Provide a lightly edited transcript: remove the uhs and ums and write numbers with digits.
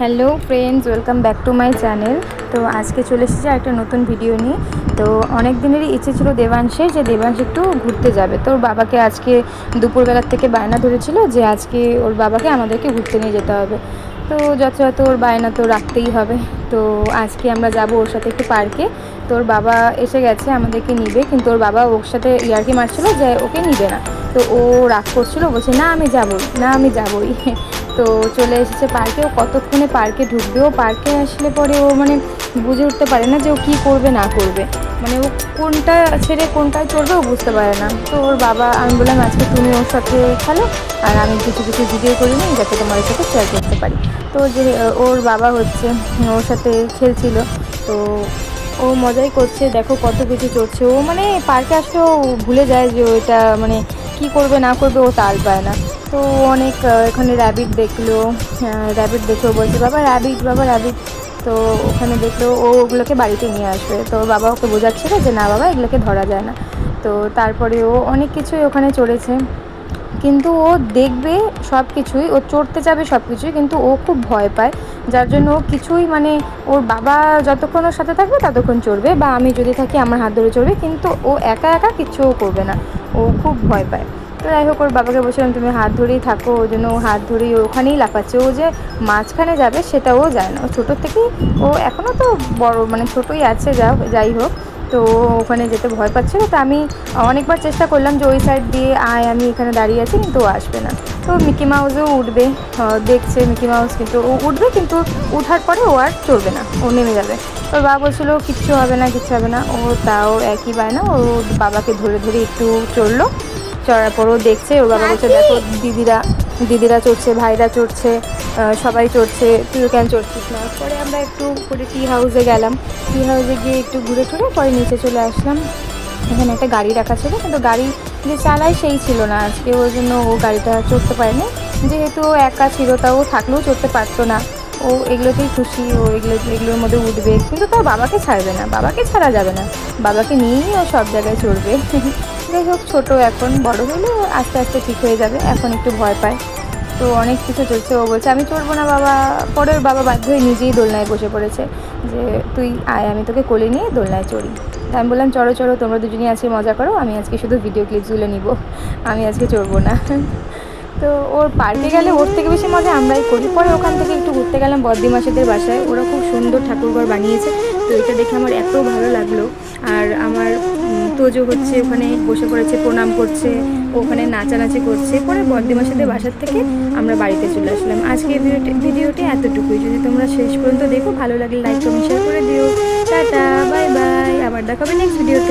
Hello friends, welcome back to my channel. তো আজকে চলে এসেছি একটা নতুন ভিডিও নিয়ে। তো অনেক দিনেরই ইচ্ছে ছিল দেবাংশের, যে দেবাংশ একটু ঘুরতে যাবে। তো ওর বাবাকে আজকে দুপুরবেলার থেকে বায়না ধরেছিল যে আজকে ওর বাবাকে আমাদেরকে ঘুরতে নিয়ে যেতে হবে। তো যথাযথ ওর বায়না তো রাখতেই হবে। তো আজকে আমরা যাব ওর সাথে একটু পার্কে। তো ওর বাবা এসে গেছে, আমাদেরকে নিবে, কিন্তু ওর বাবা ওর সাথে ইয়ার্কি মারছিল যে ওকে নিবে না। তো ও রাগ করছিল, বলছে না আমি যাবই, না আমি যাবই। তো চলে এসেছে পার্কে। ও কতক্ষণে পার্কে ঢুকবে। ও পার্কে আসলে পরে ও মানে বুঝে উঠতে পারে না যে ও কী করবে না করবে, মানে ও কোনটা ছেড়ে কোনটায় চড়বে ও বুঝতে পারে না। তো ওর বাবা, আমি বললাম আজকে তুমি ওর সাথে খেলো আর আমি কিছু কিছু ভিডিও করে নিই যাতে তোমার সাথে শেয়ার করতে পারি। তো যে ওর বাবা হচ্ছে ওর সাথে খেলছিল। তো ও মজাই করছে, দেখো কত কিছু চড়ছে ও, মানে পার্কে আসলে ও ভুলে যায় যে ওইটা মানে কী করবে না করবে, ও তাল পায় না। তো অনেক এখানে র্যাবিট দেখলো, র্যাবিট দেখলো, বলছে বাবা র্যাবিট, বাবা র্যাবিট। তো ওখানে দেখলো ও ওগুলোকে বাড়িতে নিয়ে আসবে। তো বাবা ওকে বোঝাচ্ছিল যে না বাবা এগুলোকে ধরা যায় না। তো তারপরে ও অনেক কিছুই ওখানে চড়েছে, কিন্তু ও দেখবে সব কিছুই, ও চড়তে যাবে সব কিছুই, কিন্তু ও খুব ভয় পায়। যার জন্য ও কিছুই মানে ওর বাবা যতক্ষণ ওর সাথে থাকবে ততক্ষণ চড়বে, বা আমি যদি থাকি আমার হাত ধরে চড়বে, কিন্তু ও একা একা কিচ্ছুও করবে না, ও খুব ভয় পায়। তো যাই হোক, ওর বাবাকে বলছিলাম তুমি হাত ধরেই থাকো, ওই জন্য ও হাত ধরেই ওখানেই লাফাচ্ছে। ও যে মাঝখানে যাবে সেটাও যায় না, ও ছোটোর থেকেই, ও এখনও তো বড় মানে ছোটোই আছে, যাই হোক। তো ওখানে যেতে ভয় পাচ্ছিল। তো আমি অনেকবার চেষ্টা করলাম যে ওই সাইড দিয়ে আয়, আমি এখানে দাঁড়িয়ে আছি, কিন্তু ও আসবে না। তো মিকি মাউসও উঠবে, দেখছে মিকি মাউস, কিন্তু ও উঠবে, কিন্তু উঠার পরে ও আর চড়বে না, ও নেমে যাবে। ওর বাবা বলছিলো কিচ্ছু হবে না, কিচ্ছু হবে না। ও তাও একই বায়না, ও বাবাকে ধরে ধরে একটু চড়লো। চড়ার পরও দেখছে, ওর বাবা বলছে দেখো দিদিরা চড়ছে, ভাইরা চড়ছে, সবাই চড়ছে, তুইও কেন চড়ছিস না। পরে আমরা একটু করে টি হাউসে গেলাম। টি হাউসে গিয়ে একটু ঘুরে টুরে পরে নিচে চলে আসলাম। এখানে একটা গাড়ি রাখা ছিল, কিন্তু গাড়ি যে চালায় সেই ছিল না আজকে, ওই জন্য ও গাড়িটা চড়তে পারেনি। যেহেতু ও একা ছিল, তাও থাকলেও চড়তে পারতো না। ও এগুলোতেই খুশি, ও এগুলোর মধ্যে উঠবে, কিন্তু তাও বাবাকে ছাড়বে না, বাবাকে ছাড়া যাবে না, বাবাকে নিয়েই ও সব জায়গায় চড়বে। যাই হোক, ছোটো এখন, বড় হলে আস্তে আস্তে ঠিক হয়ে যাবে, এখন একটু ভয় পায়। তো অনেক কিছু চলছে, ও বলছে আমি চড়বো না বাবা। পরে ওর বাবা বাধ্য হয়ে নিজেই দোলনায় বসে পড়েছে, যে তুই আয় আমি তোকে কোলে নিয়ে দোলনায় চড়ি। আমি বললাম চড়ো চড়ো, তোমরা দুজনেই আজকে মজা করো, আমি আজকে শুধু ভিডিও ক্লিপসগুলো নিব, আমি আজকে চড়বো না। তো ওর পার্কে গেলে ওর থেকে বেশি মজা আমরাই করি। পরে ওখান থেকে একটু ঘুরতে গেলাম বদ্দি মাসিদের বাসায়, ওরা খুব সুন্দর ঠাকুরঘর বানিয়েছে। তো এটা দেখে আমার এত ভালো লাগলো। আর আমার তোজো হচ্ছে ওখানে বসে পড়েছে, প্রণাম করছে, ওখানে নাচানাচি করছে। পরে বদ্দি মাসিদের বাসার থেকে আমরা বাড়িতে চলে আসলাম। আজকে ভিডিওটি এতটুকুই। যদি তোমরা শেষ পর্যন্ত দেখো, ভালো লাগলে লাইক কমেন্ট শেয়ার করে দিও। টাটা, বাই বাই, আবার দেখাবে নেক্সট ভিডিওতে।